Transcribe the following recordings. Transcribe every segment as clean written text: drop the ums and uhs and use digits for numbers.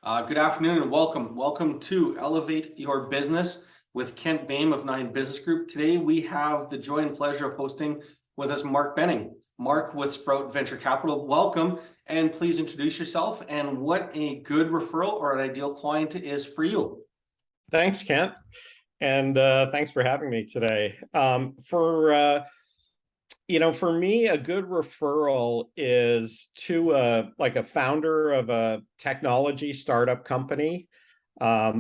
Good afternoon and welcome. Welcome to Elevate Your Business with Kent Boehm of 9 Business Group. Today we have the joy and pleasure of hosting with us Mark Benning. Mark with Sprout Venture Capital. Welcome, and please introduce yourself and what a good referral or an ideal client is for you. Thanks, Kent, and thanks for having me today. For me, a good referral is to a founder of a technology startup company.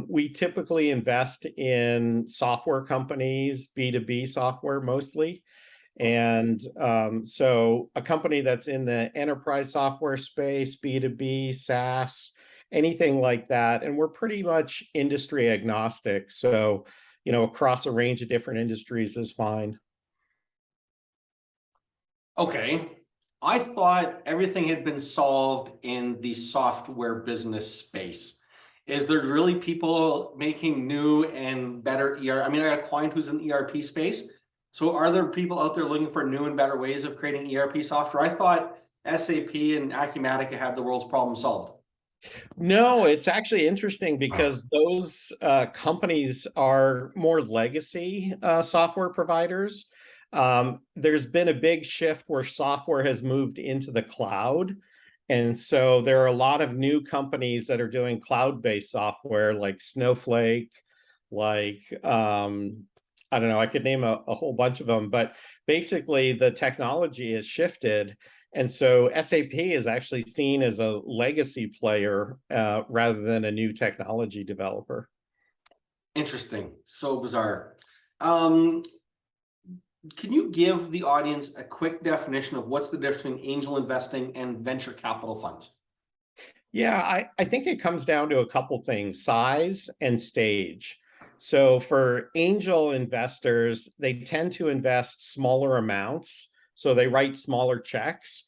We typically invest in software companies, B2B software mostly. And so a company that's in the enterprise software space, B2B, SaaS, anything like that. And we're pretty much industry agnostic. So, across a range of different industries is fine. Okay. I thought everything had been solved in the software business space. Is there really people making new and better ERP? I got a client who's in the ERP space. So are there people out there looking for new and better ways of creating ERP software? I thought SAP and Acumatica had the world's problem solved. No, it's actually interesting because those companies are more legacy software providers. There's been a big shift where software has moved into the cloud. And so there are a lot of new companies that are doing cloud-based software like Snowflake, like, I don't know, I could name a whole bunch of them, but basically the technology has shifted. And so SAP is actually seen as a legacy player rather than a new technology developer. Interesting. So bizarre. Can you give the audience a quick definition of what's the difference between angel investing and venture capital funds? Yeah, I think it comes down to a couple things: size and stage. So for angel investors, they tend to invest smaller amounts. So they write smaller checks,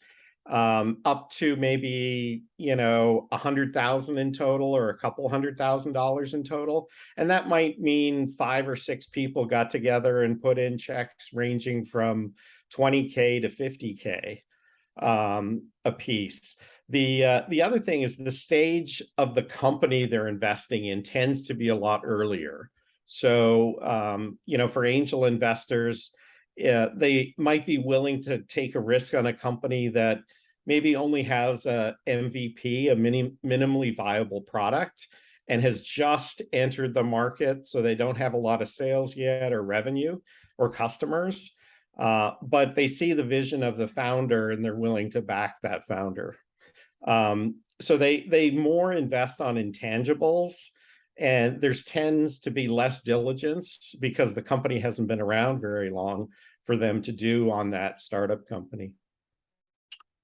up to maybe, 100,000 in total or a couple $100,000 in total. And that might mean 5 or 6 people got together and put in checks ranging from 20K to 50K a piece. The other thing is the stage of the company they're investing in tends to be a lot earlier. So, for angel investors, they might be willing to take a risk on a company that maybe only has a MVP, a minimally viable product, and has just entered the market. So they don't have a lot of sales yet or revenue or customers, but they see the vision of the founder and they're willing to back that founder. So they more invest on intangibles, and there tends to be less diligence because the company hasn't been around very long for them to do on that startup company.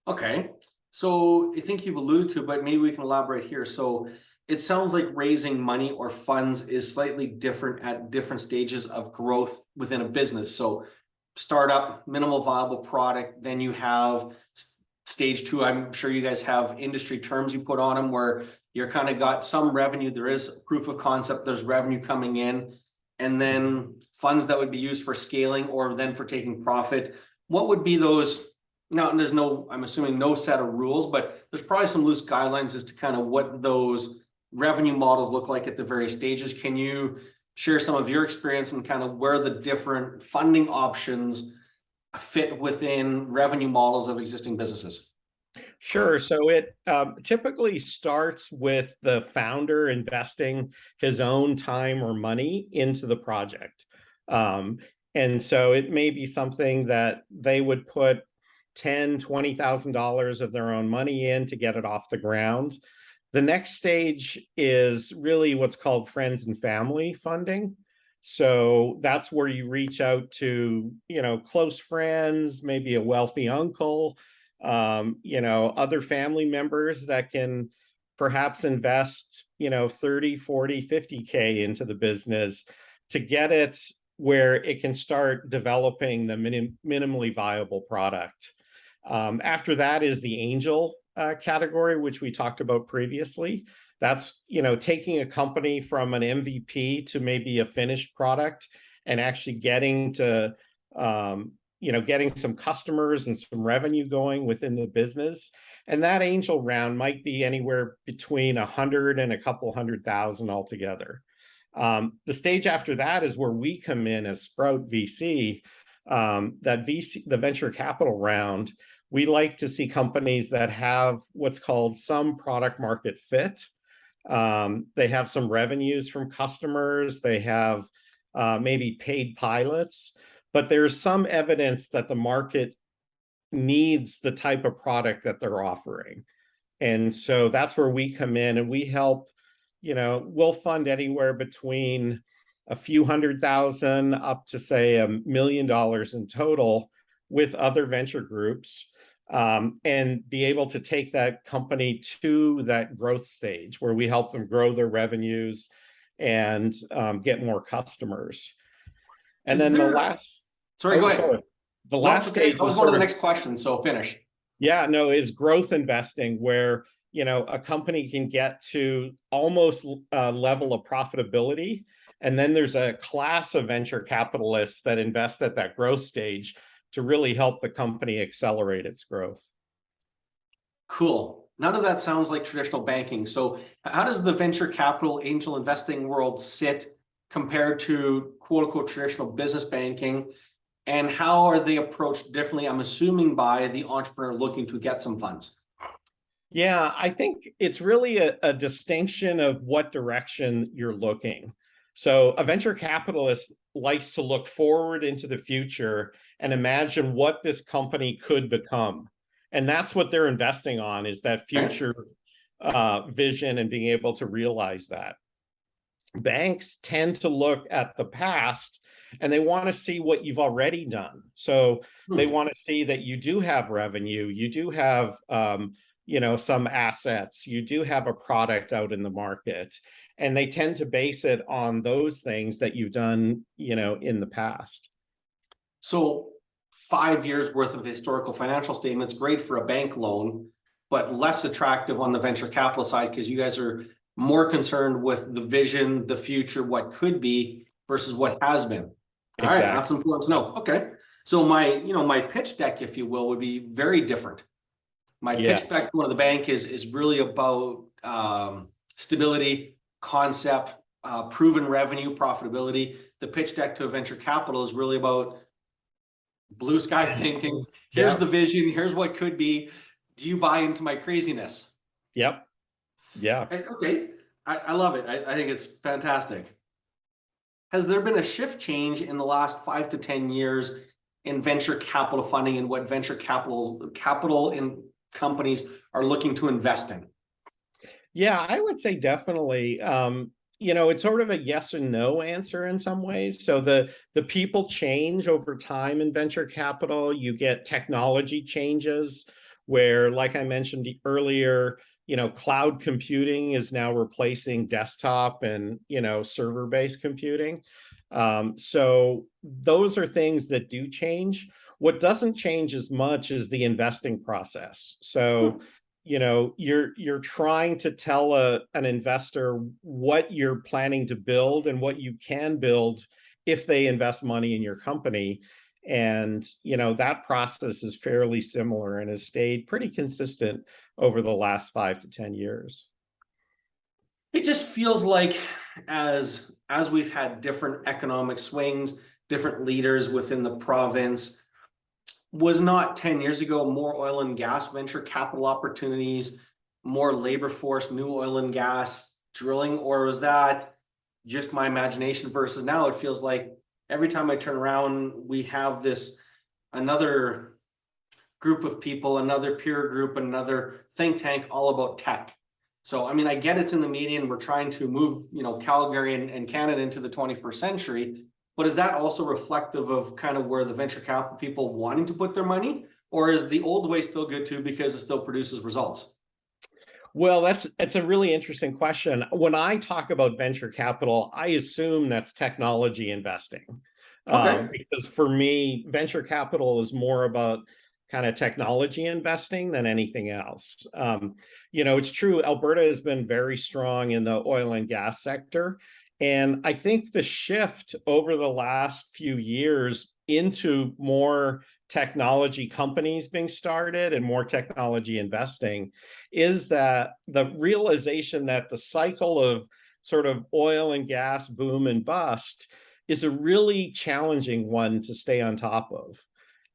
Okay. So I think you've alluded to, but maybe we can elaborate here. So it sounds like raising money or funds is slightly different at different stages of growth within a business. So startup, minimal viable product, then you have stage 2. I'm sure you guys have industry terms you put on them where you're kind of got some revenue. There is proof of concept, there's revenue coming in, and then funds that would be used for scaling or then for taking profit. What would be those? Now, there's I'm assuming no set of rules, but there's probably some loose guidelines as to kind of what those revenue models look like at the various stages. Can you share some of your experience and kind of where the different funding options fit within revenue models of existing businesses? Sure. So it typically starts with the founder investing his own time or money into the project. And so it may be something that they would put $10,000, $20,000 of their own money in to get it off the ground. The next stage is really what's called friends and family funding. So that's where you reach out to, close friends, maybe a wealthy uncle, other family members that can perhaps invest, 30, 40, 50K into the business to get it where it can start developing the minimally viable product. After that is the angel category, which we talked about previously. That's, taking a company from an MVP to maybe a finished product and actually getting to, getting some customers and some revenue going within the business. And that angel round might be anywhere between 100 and a couple 100,000 altogether. The stage after that is where we come in as Sprout.vc. That VC, the venture capital round, we like to see companies that have what's called some product market fit. They have some revenues from customers. They have maybe paid pilots, but there's some evidence that the market needs the type of product that they're offering. And so that's where we come in and we help, we'll fund anywhere between a few 100,000 up to say $1 million in total with other venture groups, and be able to take that company to that growth stage where we help them grow their revenues and get more customers. And then the last, sorry, go ahead. sorry. The No, last it's okay. stage I was is going to sort the of, next question, so finish. yeah, no, is growth investing, where a company can get to almost a level of profitability. And then there's a class of venture capitalists that invest at that growth stage to really help the company accelerate its growth. Cool. None of that sounds like traditional banking. So how does the venture capital angel investing world sit compared to quote unquote traditional business banking? And how are they approached differently? I'm assuming by the entrepreneur looking to get some funds. Yeah, I think it's really a distinction of what direction you're looking. So a venture capitalist likes to look forward into the future and imagine what this company could become. And that's what they're investing on, is that future vision and being able to realize that. Banks tend to look at the past and they want to see what you've already done. So they want to see that you do have revenue, you do have some assets, you do have a product out in the market, and they tend to base it on those things that you've done, in the past. So 5 years worth of historical financial statements, great for a bank loan, but less attractive on the venture capital side because you guys are more concerned with the vision, the future, what could be versus what has been. All right, that's important to know. Okay. So my pitch deck, if you will, would be very different. My pitch deck to one of the bank is really about stability, concept, proven revenue, profitability. The pitch deck to a venture capital is really about blue sky thinking. Here's the vision. Here's what could be. Do you buy into my craziness? Yep. Yeah. Okay. I love it. I think it's fantastic. Has there been a shift change in the last 5 to 10 years in venture capital funding and what venture capital in companies are looking to invest in? Yeah, I would say definitely. It's sort of a yes and no answer in some ways. So the people change over time in venture capital. You get technology changes where, like I mentioned earlier, cloud computing is now replacing desktop and, server-based computing. So those are things that do change. What doesn't change as much is the investing process. So, you're trying to tell an investor what you're planning to build and what you can build if they invest money in your company. And, that process is fairly similar and has stayed pretty consistent over the last 5 to 10 years. It just feels like as we've had different economic swings, different leaders within the province, was not 10 years ago more oil and gas venture capital opportunities, more labor force, new oil and gas drilling, or was that just my imagination versus now it feels like every time I turn around, we have another group of people, another peer group, another think tank all about tech. So, I mean, I get it's in the media and we're trying to move, Calgary and Canada into the 21st century, but is that also reflective of kind of where the venture capital people wanting to put their money? Or is the old way still good too because it still produces results? Well, that's a really interesting question. When I talk about venture capital, I assume that's technology investing. Okay. Because for me, venture capital is more about kind of technology investing than anything else. It's true, Alberta has been very strong in the oil and gas sector. And I think the shift over the last few years into more technology companies being started and more technology investing, is that the realization that the cycle of sort of oil and gas boom and bust is a really challenging one to stay on top of.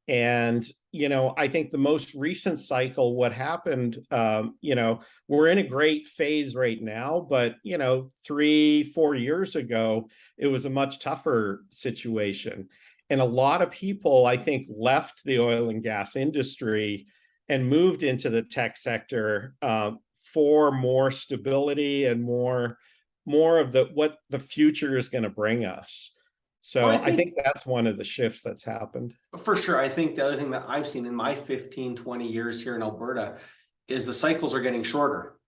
And, I think the most recent cycle, what happened, we're in a great phase right now, but, 3, 4 years ago, it was a much tougher situation. And a lot of people, I think, left the oil and gas industry and moved into the tech sector for more stability and more of what the future is going to bring us. Well, So I think that's one of the shifts that's happened. for sure. I think the other thing that I've seen in my 15, 20 years here in Alberta is the cycles are getting shorter.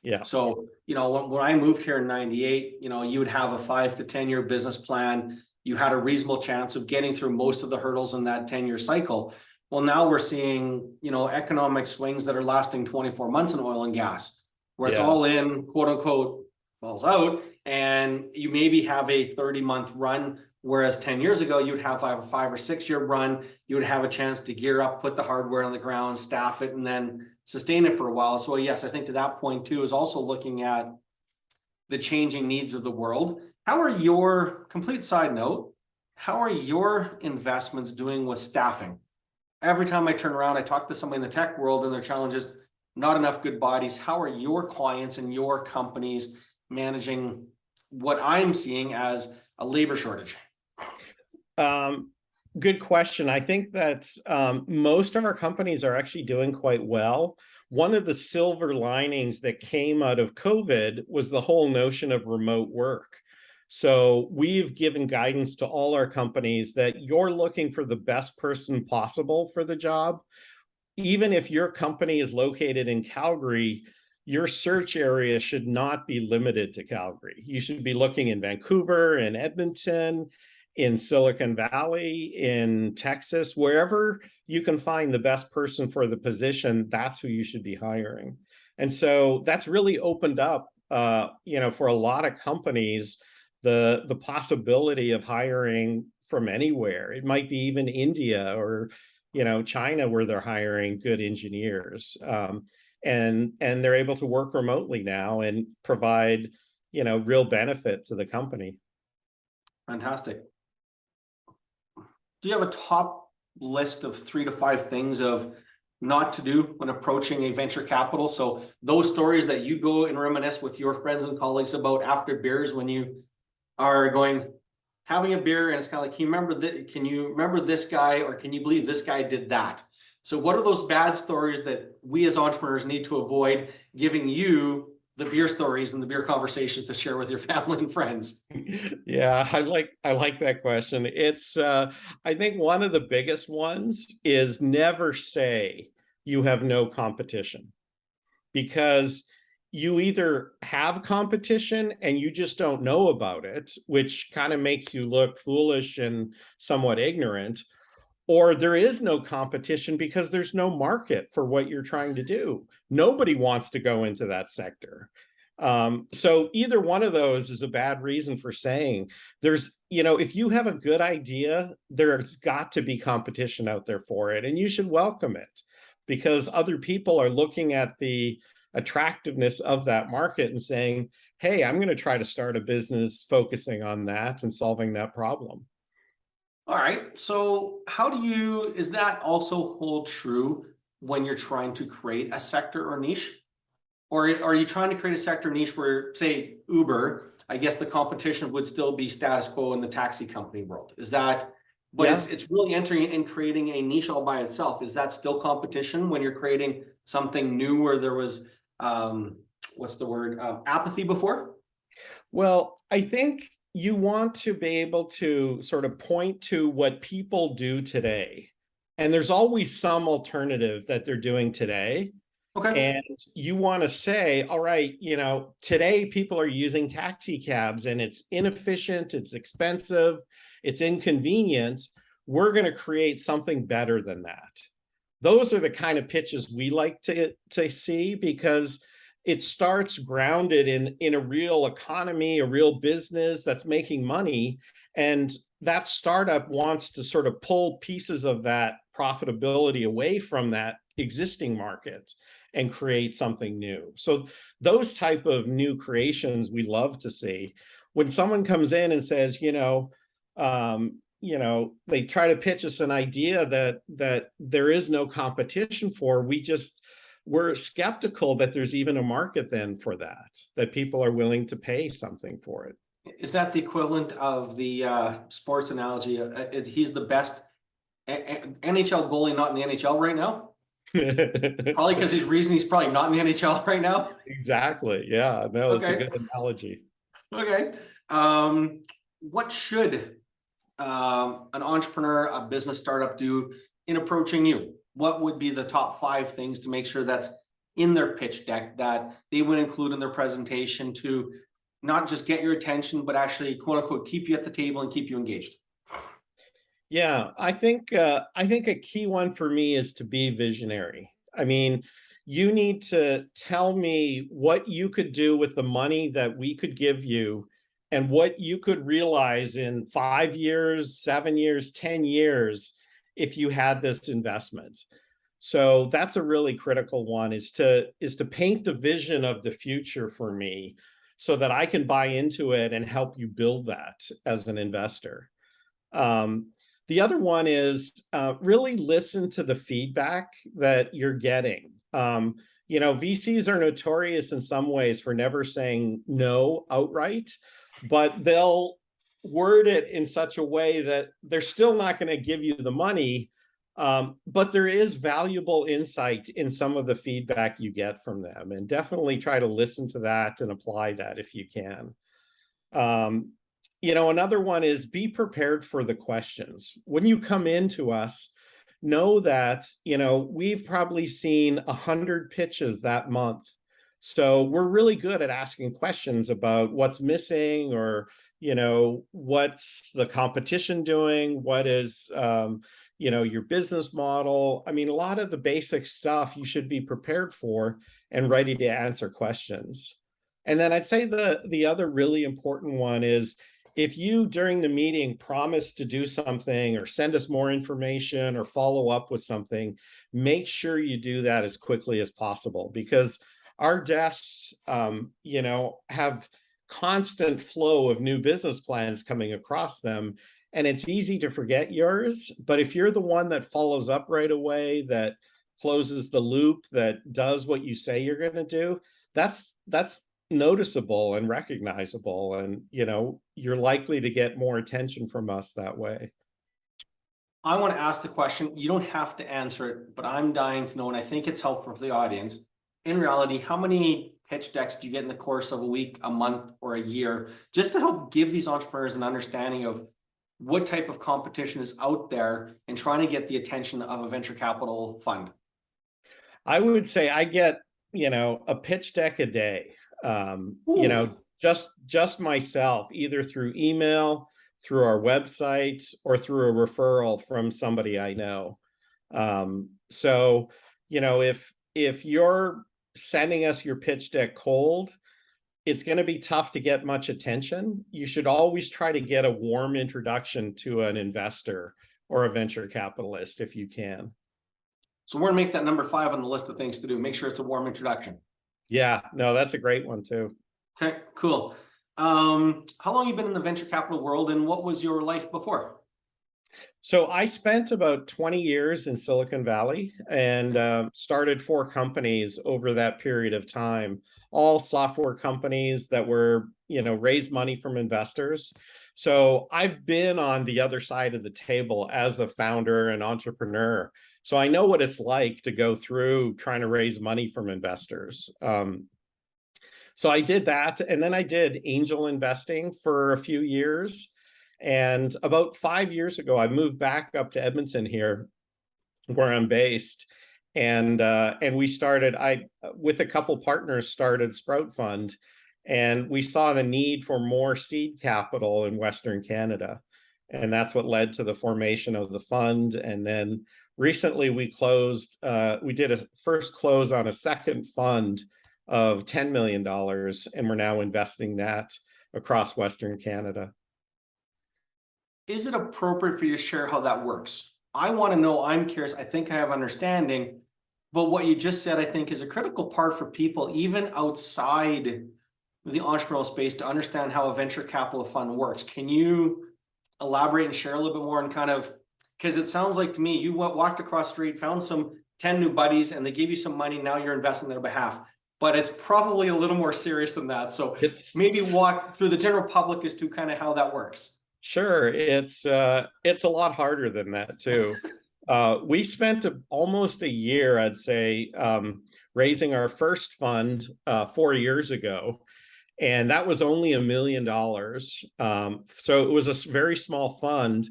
Yeah. So, when I moved here in 98, you would have a 5 to 10 year business plan. You had a reasonable chance of getting through most of the hurdles in that 10-year cycle. Well, now we're seeing, economic swings that are lasting 24 months in oil and gas, where it's all in, quote unquote, falls out, and you maybe have a 30-month run. Whereas 10 years ago, you'd have a 5 or 6 year run. You would have a chance to gear up, put the hardware on the ground, staff it, and then sustain it for a while. So yes, I think to that point too, is also looking at the changing needs of the world. How are your, complete side note, how are your investments doing with staffing? Every time I turn around, I talk to somebody in the tech world and their challenge is not enough good bodies. How are your clients and your companies managing what I'm seeing as a labor shortage? Good question. I think that most of our companies are actually doing quite well. One of the silver linings that came out of COVID was the whole notion of remote work. So we've given guidance to all our companies that you're looking for the best person possible for the job. Even if your company is located in Calgary, your search area should not be limited to Calgary. You should be looking in Vancouver, in Edmonton, in Silicon Valley, in Texas, wherever you can find the best person for the position, that's who you should be hiring. And so that's really opened up, for a lot of companies, the possibility of hiring from anywhere. It might be even India or, China, where they're hiring good engineers. And they're able to work remotely now and provide, real benefit to the company. Fantastic. Do you have a top list of 3 to 5 things of not to do when approaching a venture capital? So those stories that you go and reminisce with your friends and colleagues about after beers, when you are having a beer and it's kind of like, can you remember this guy, or can you believe this guy did that? So what are those bad stories that we as entrepreneurs need to avoid giving you the beer stories and the beer conversations to share with your family and friends? Yeah, I like that question. It's I think one of the biggest ones is never say you have no competition, because you either have competition and you just don't know about it, which kind of makes you look foolish and somewhat ignorant, or there is no competition because there's no market for what you're trying to do. Nobody wants to go into that sector. So either one of those is a bad reason for saying if you have a good idea, there's got to be competition out there for it, and you should welcome it, because other people are looking at the attractiveness of that market and saying, hey, I'm going to try to start a business focusing on that and solving that problem. All right. So is that also hold true when you're trying to create a sector or niche? Or are you trying to create a sector niche where, say, Uber, I guess the competition would still be status quo in the taxi company world? Is that, but Yeah. it's really entering and creating a niche all by itself. Is that still competition when you're creating something new where there was, apathy before? Well, I think you want to be able to sort of point to what people do today. And there's always some alternative that they're doing today. Okay. And you want to say, all right, today people are using taxi cabs and it's inefficient, it's expensive, it's inconvenient. We're going to create something better than that. Those are the kind of pitches we like to see, because it starts grounded in a real economy, a real business that's making money. And that startup wants to sort of pull pieces of that profitability away from that existing market and create something new. So those type of new creations we love to see. When someone comes in and says, they try to pitch us an idea that there is no competition for, we're skeptical that there's even a market then for that people are willing to pay something for it. Is that the equivalent of the sports analogy? He's the best NHL goalie not in the NHL right now? Probably because he's probably not in the NHL right now. Exactly. Yeah. No, it's a Okay. good analogy. Okay. What should an entrepreneur, a business startup do in approaching you? What would be the top 5 things to make sure that's in their pitch deck that they would include in their presentation to not just get your attention, but actually, quote unquote, keep you at the table and keep you engaged? Yeah, I think a key one for me is to be visionary. I mean, you need to tell me what you could do with the money that we could give you and what you could realize in 5 years, 7 years, 10 years if you had this investment. So that's a really critical one, is to paint the vision of the future for me so that I can buy into it and help you build that as an investor. The other one is really listen to the feedback that you're getting. VCs are notorious in some ways for never saying no outright, but they'll word it in such a way that they're still not going to give you the money, but there is valuable insight in some of the feedback you get from them, and definitely try to listen to that and apply that if you can. Another one is be prepared for the questions. When you come into us, know that, we've probably seen 100 pitches that month. So we're really good at asking questions about what's missing, or, what's the competition doing? What is, your business model? I mean, a lot of the basic stuff you should be prepared for and ready to answer questions. And then I'd say the other really important one is, if you during the meeting promise to do something or send us more information or follow up with something, make sure you do that as quickly as possible, because our desks, have constant flow of new business plans coming across them, and it's easy to forget yours. But if you're the one that follows up right away, that closes the loop, that does what you say you're going to do, that's noticeable and recognizable, and you're likely to get more attention from us that way. I want to ask the question. You don't have to answer it, but I'm dying to know, and I think it's helpful for the audience. In reality, how many pitch decks do you get in the course of a week, a month, or a year, just to help give these entrepreneurs an understanding of what type of competition is out there and trying to get the attention of a venture capital fund? I would say I get a pitch deck a day. Just myself, either through email, through our website, or through a referral from somebody I know. So, if you're sending us your pitch deck cold, it's going to be tough to get much attention. You should always try to get a warm introduction to an investor or a venture capitalist if you can. So we're going to make that number 5 on the list of things to do. Make sure it's a warm introduction. Yeah, no, that's a great one too. Okay, cool. How long have you been in the venture capital world, and what was your life before? So I spent about 20 years in Silicon Valley and started 4 companies over that period of time, all software companies that were, raised money from investors. So I've been on the other side of the table as a founder and entrepreneur. So I know what it's like to go through trying to raise money from investors. So I did that, and then I did angel investing for a few years. And about 5 years ago, I moved back up to Edmonton here, where I'm based, and we started. With a couple partners, started Sprout Fund, and we saw the need for more seed capital in Western Canada, and that's what led to the formation of the fund. And then recently, we closed. We did a first close on a second fund of $10 million, and we're now investing that across Western Canada. Is it appropriate for you to share how that works? I want to know, I'm curious, I think I have understanding, but what you just said, I think is a critical part for people, even outside the entrepreneurial space, to understand how a venture capital fund works. Can you elaborate and share a little bit more and kind of, because it sounds like to me, you walked across the street, found some 10 new buddies and they gave you some money. Now you're investing on their behalf, but it's probably a little more serious than that. So It's maybe walk through the general public as to kind of how that works. Sure, it's a lot harder than that too. We spent almost a year, I'd say, raising our first fund 4 years ago, and that was only $1 million. So it was a very small fund,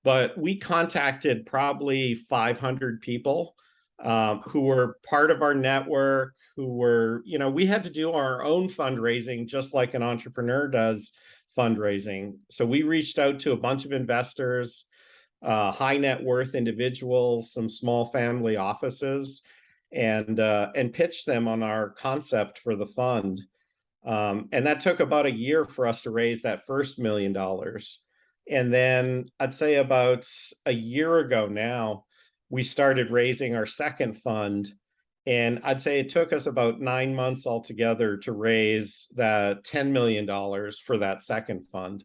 but we contacted probably 500 people who were part of our network, who were, we had to do our own fundraising just like an entrepreneur does fundraising. So we reached out to a bunch of investors, high net worth individuals, some small family offices, and pitched them on our concept for the fund. And that took about a year for us to raise that first $1 million. And then I'd say about a year ago now, we started raising our second fund. And I'd say it took us about 9 months altogether to raise that $10 million for that second fund.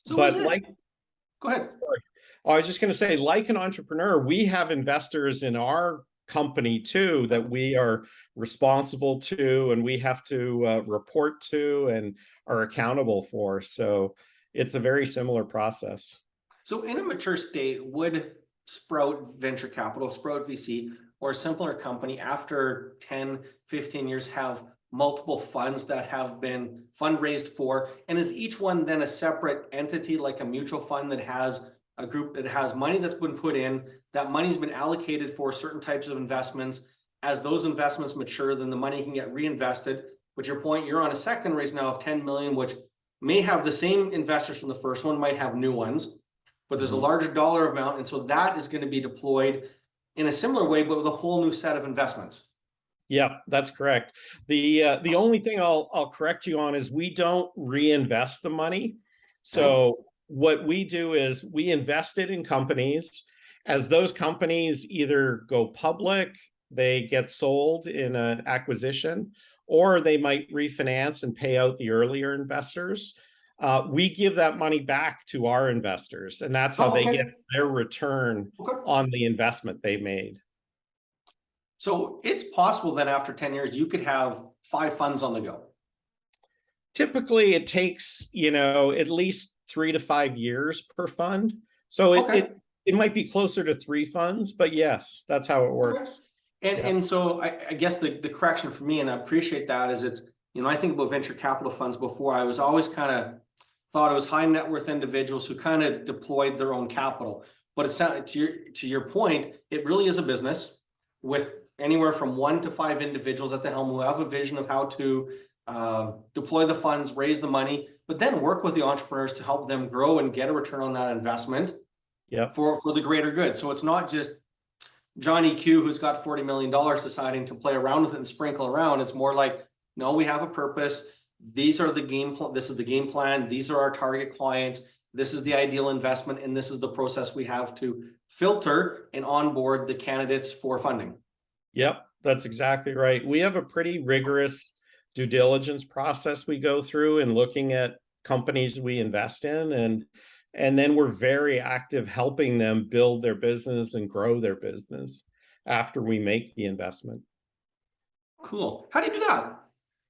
So is But it, go ahead. I was just going to say, like an entrepreneur, we have investors in our company too that we are responsible to and we have to report to and are accountable for. So it's a very similar process. So in a mature state, would Sprout Venture Capital, Sprout VC, or a similar company after 10, 15 years have multiple funds that have been fundraised for? And is each one then a separate entity, like a mutual fund that has a group that has money that's been put in, that money's been allocated for certain types of investments? As those investments mature, then the money can get reinvested. But your point, you're on a second raise now of 10 million, which may have the same investors from the first one, might have new ones, but there's a larger dollar amount. And so that is going to be deployed in a similar way, but with a whole new set of investments. Yeah, that's correct. The only thing I'll correct you on is we don't reinvest the money. Okay. So what we do is we invest it in companies. As those companies either go public, they get sold in an acquisition, or they might refinance and pay out the earlier investors. We give that money back to our investors, and that's how Oh, they get okay. their return Okay. on the investment they made. So it's possible that after 10 years, you could have 5 funds on the go. Typically it takes, at least 3 to 5 years per fund. So it Okay. it, it might be closer to 3 funds, but yes, that's how it Okay. works. And Yeah. and so I guess the correction for me, and I appreciate that, is it's, I think about venture capital funds before. I was always kind of thought it was high net worth individuals who kind of deployed their own capital. But it's not, to your point, it really is a business with anywhere from 1 to 5 individuals at the helm who have a vision of how to deploy the funds, raise the money, but then work with the entrepreneurs to help them grow and get a return on that investment Yep. for the greater good. So it's not just Johnny Q who's got $40 million deciding to play around with it and sprinkle around. It's more like, no, we have a purpose. These are the this is the game plan. These are our target clients. This is the ideal investment. And this is the process we have to filter and onboard the candidates for funding. Yep, that's exactly right. We have a pretty rigorous due diligence process we go through in looking at companies we invest in, and then we're very active helping them build their business and grow their business after we make the investment. Cool. How do you do that?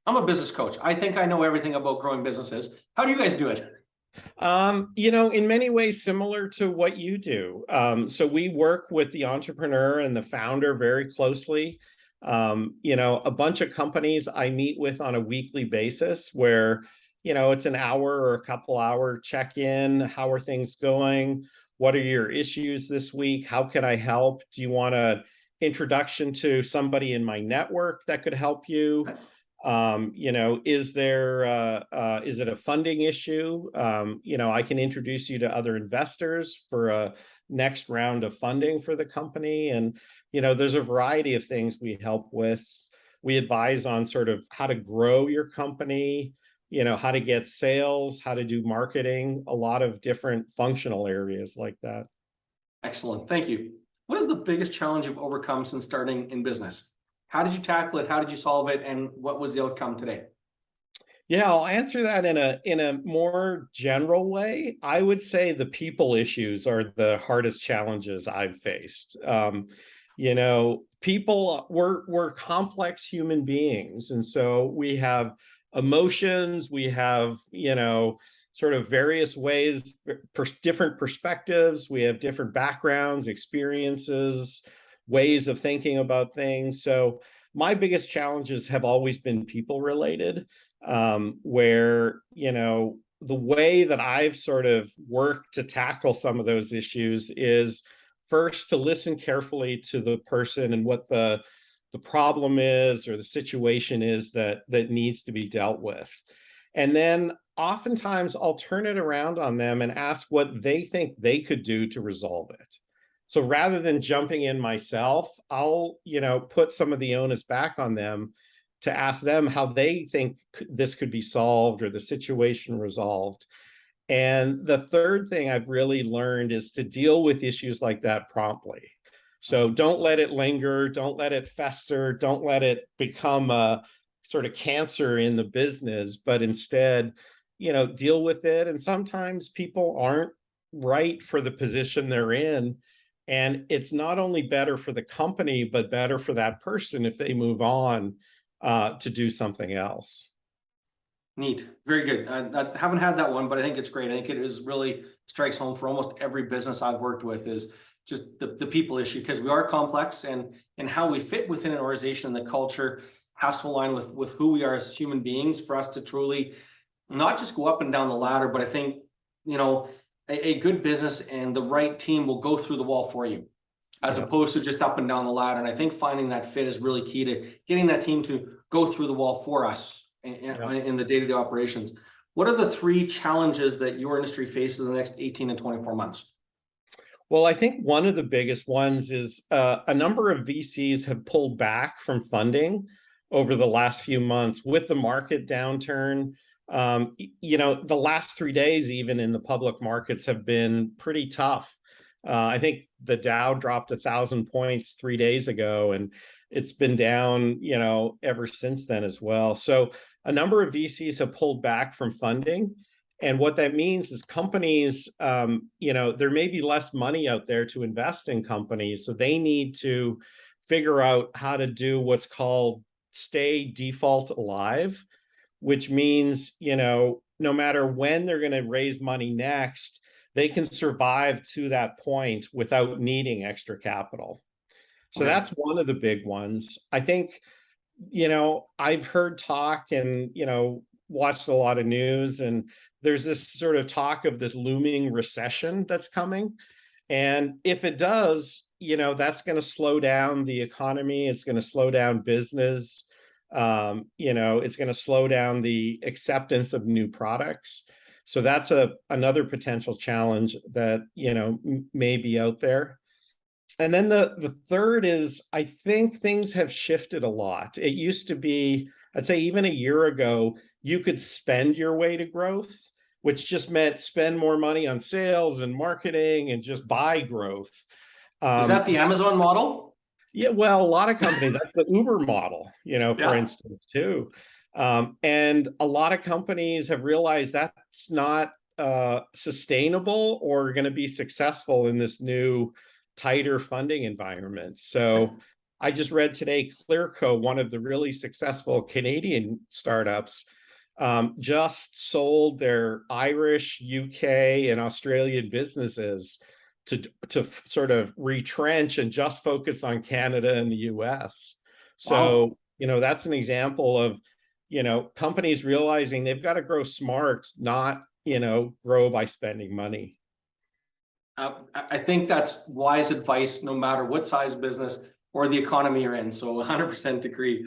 I'm a business coach. I think I know everything about growing businesses. How do you guys do it? In many ways similar to what you do. So we work with the entrepreneur and the founder very closely. A bunch of companies I meet with on a weekly basis where, it's an hour or a couple hour check-in. How are things going? What are your issues this week? How can I help? Do you want an introduction to somebody in my network that could help you? Is it a funding issue? I can introduce you to other investors for a next round of funding for the company. And, there's a variety of things we help with. We advise on sort of how to grow your company, how to get sales, how to do marketing, a lot of different functional areas like that. Excellent. Thank you. What is the biggest challenge you've overcome since starting in business? How did you tackle it? How did you solve it? And what was the outcome today? Yeah, I'll answer that in a more general way. I would say the people issues are the hardest challenges I've faced. People we're complex human beings, and so we have emotions, we have, sort of various ways, different perspectives, we have different backgrounds, experiences, ways of thinking about things. So my biggest challenges have always been people related, where, the way that I've sort of worked to tackle some of those issues is first to listen carefully to the person and what the problem is or the situation is that needs to be dealt with. And then oftentimes I'll turn it around on them and ask what they think they could do to resolve it. So rather than jumping in myself, I'll, put some of the onus back on them to ask them how they think this could be solved or the situation resolved. And the third thing I've really learned is to deal with issues like that promptly. So don't let it linger, don't let it fester, don't let it become a sort of cancer in the business, but instead, deal with it. And sometimes people aren't right for the position they're in. And it's not only better for the company, but better for that person if they move on to do something else. Neat. Very good. I haven't had that one, but I think it's great. I think it is really strikes home for almost every business I've worked with is just the people issue, because we are complex, and how we fit within an organization and the culture has to align with who we are as human beings for us to truly not just go up and down the ladder, but I think, a good business and the right team will go through the wall for you, as opposed to just up and down the ladder. And I think finding that fit is really key to getting that team to go through the wall for us in the day-to-day operations. What are the 3 challenges that your industry faces in the next 18 to 24 months? Well, I think one of the biggest ones is a number of VCs have pulled back from funding over the last few months with the market downturn. The last 3 days, even in the public markets, have been pretty tough. I think the Dow dropped 1,000 points 3 days ago, and it's been down, ever since then as well. So a number of VCs have pulled back from funding. And what that means is companies, there may be less money out there to invest in companies. So they need to figure out how to do what's called stay default alive, which means, no matter when they're going to raise money next, they can survive to that point without needing extra capital. So that's one of the big ones. I think, I've heard talk and, watched a lot of news, and there's this sort of talk of this looming recession that's coming. And if it does, that's going to slow down the economy. It's going to slow down business. It's going to slow down the acceptance of new products. So that's another potential challenge that, may be out there. And then the third is, I think things have shifted a lot. It used to be, I'd say even a year ago, you could spend your way to growth, which just meant spend more money on sales and marketing and just buy growth. Is that the Amazon model? Yeah, well, a lot of companies, that's the Uber model, for instance, too. And a lot of companies have realized that's not sustainable or going to be successful in this new tighter funding environment. So I just read today, Clearco, one of the really successful Canadian startups, just sold their Irish, UK, and Australian businesses to sort of retrench and just focus on Canada and the US. So, that's an example of, companies realizing they've got to grow smart, not, grow by spending money. I think that's wise advice, no matter what size business or the economy you're in. So 100% agree.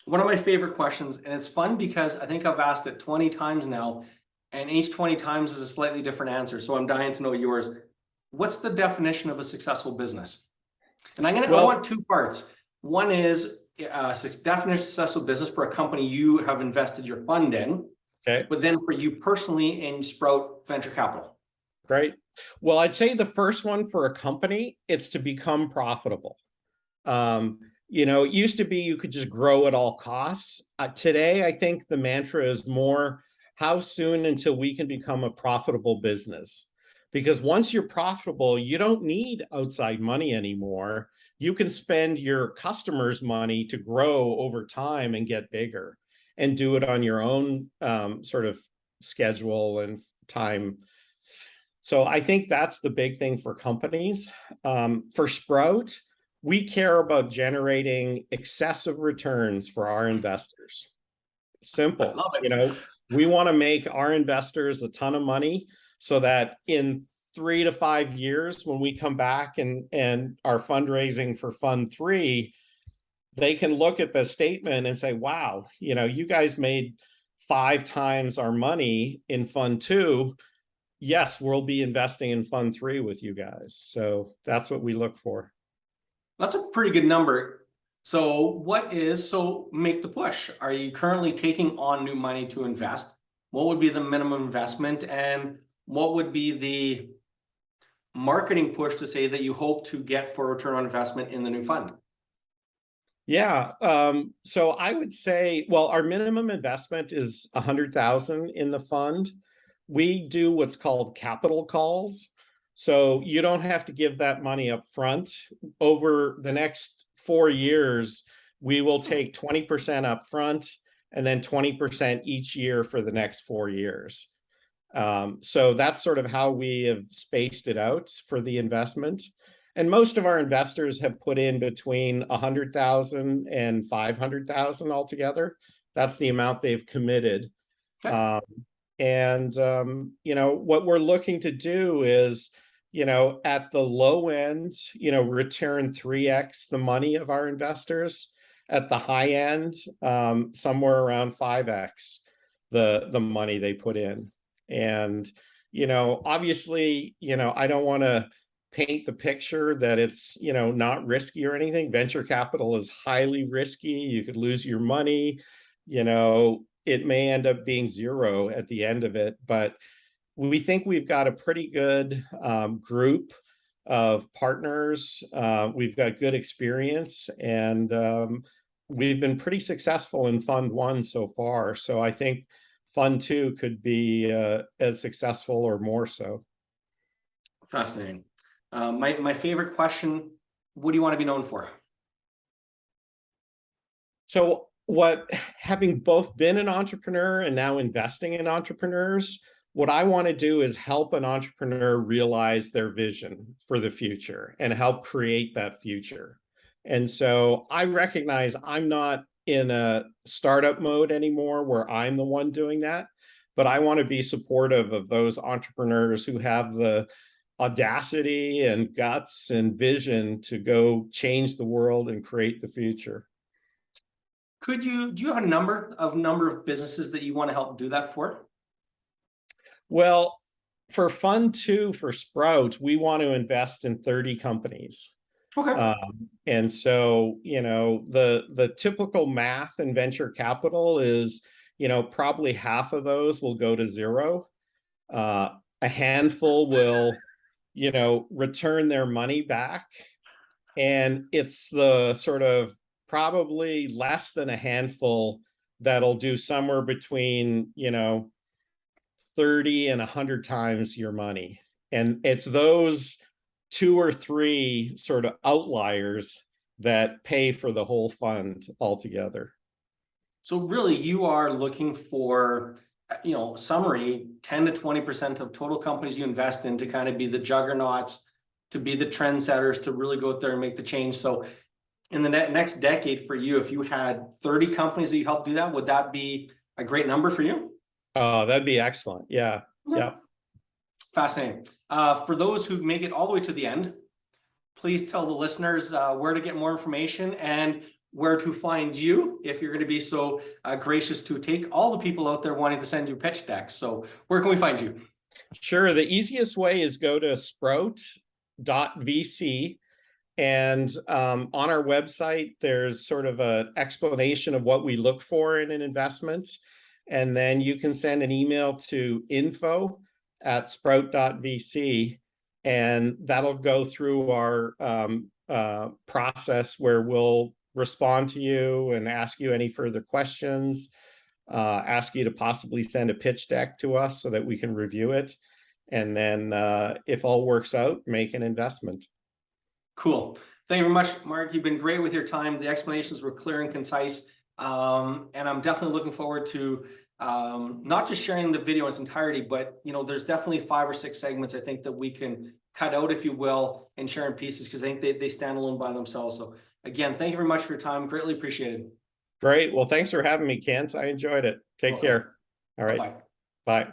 One of my favorite questions, and it's fun because I think I've asked it 20 times now, and each 20 times is a slightly different answer. So I'm dying to know yours. What's the definition of a successful business? And I want 2 parts. One is definition of successful business for a company you have invested your fund in, but then for you personally in Sprout Venture Capital. Great. Well, I'd say the first one for a company, it's to become profitable. Um, it used to be you could just grow at all costs. Today, I think the mantra is more how soon until we can become a profitable business. Because once you're profitable, you don't need outside money anymore. You can spend your customers' money to grow over time and get bigger and do it on your own sort of schedule and time. So I think that's the big thing for companies. For Sprout, we care about generating excessive returns for our investors. I Simple. love it. We want to make our investors a ton of money so that in 3 to 5 years, when we come back and are fundraising for Fund 3, they can look at the statement and say, wow, you guys made 5 times our money in Fund 2. Yes, we'll be investing in Fund 3 with you guys. So that's what we look for. That's a pretty good number. So make the push. Are you currently taking on new money to invest? What would be the minimum investment, and what would be the marketing push to say that you hope to get for return on investment in the new fund? Yeah. So I would say, well, our minimum investment is 100,000 in the fund. We do what's called capital calls. So you don't have to give that money up front. Over the next 4 years, we will take 20% up front and then 20% each year for the next 4 years. So that's sort of how we have spaced it out for the investment. And most of our investors have put in between 100,000 and 500,000 altogether. That's the amount they've committed. Okay. What we're looking to do is, at the low end, return 3x the money of our investors. At the high end, somewhere around 5x the money they put in. And, obviously, I don't want to paint the picture that it's, not risky or anything. Venture capital is highly risky. You could lose your money. It may end up being zero at the end of it, but we think we've got a pretty good group of partners. We've got good experience, and we've been pretty successful in Fund 1 so far. So I think Fund 2 could be as successful or more so. Fascinating. My favorite question, what do you want to be known for? So having both been an entrepreneur and now investing in entrepreneurs, what I want to do is help an entrepreneur realize their vision for the future and help create that future. And so I recognize I'm not in a startup mode anymore where I'm the one doing that, but I want to be supportive of those entrepreneurs who have the audacity and guts and vision to go change the world and create the future. Do you have a number of businesses that you want to help do that for? Well, for Fund 2 for Sprout, we want to invest in 30 companies. Okay. And so, the typical math in venture capital is, probably half of those will go to zero. A handful will, return their money back. And it's the sort of probably less than a handful that'll do somewhere between, 30 and 100 times your money. And it's those 2 or 3 sort of outliers that pay for the whole fund altogether. So really you are looking for, summary 10 to 20% of total companies you invest in to kind of be the juggernauts, to be the trendsetters, to really go out there and make the change. So in the next decade for you, if you had 30 companies that you help do that, would that be a great number for you? Oh, that'd be excellent. Yeah. Okay. Yeah. Fascinating. For those who make it all the way to the end, please tell the listeners where to get more information and where to find you if you're going to be so gracious to take all the people out there wanting to send you pitch decks. So where can we find you? Sure. The easiest way is go to Sprout.vc. And on our website, there's sort of an explanation of what we look for in an investment. And then you can send an email to info at Sprout.vc, and that'll go through our process where we'll respond to you and ask you any further questions, ask you to possibly send a pitch deck to us so that we can review it. And then if all works out, make an investment. Cool. Thank you very much, Mark. You've been great with your time. The explanations were clear and concise. And I'm definitely looking forward to not just sharing the video in its entirety, but there's definitely 5 or 6 segments I think that we can cut out, if you will, and share in pieces, because I think they stand alone by themselves. So again, thank you very much for your time. Greatly appreciated. Great. Well, thanks for having me, Kent. I enjoyed it. Take care. All right. Bye-bye. Bye.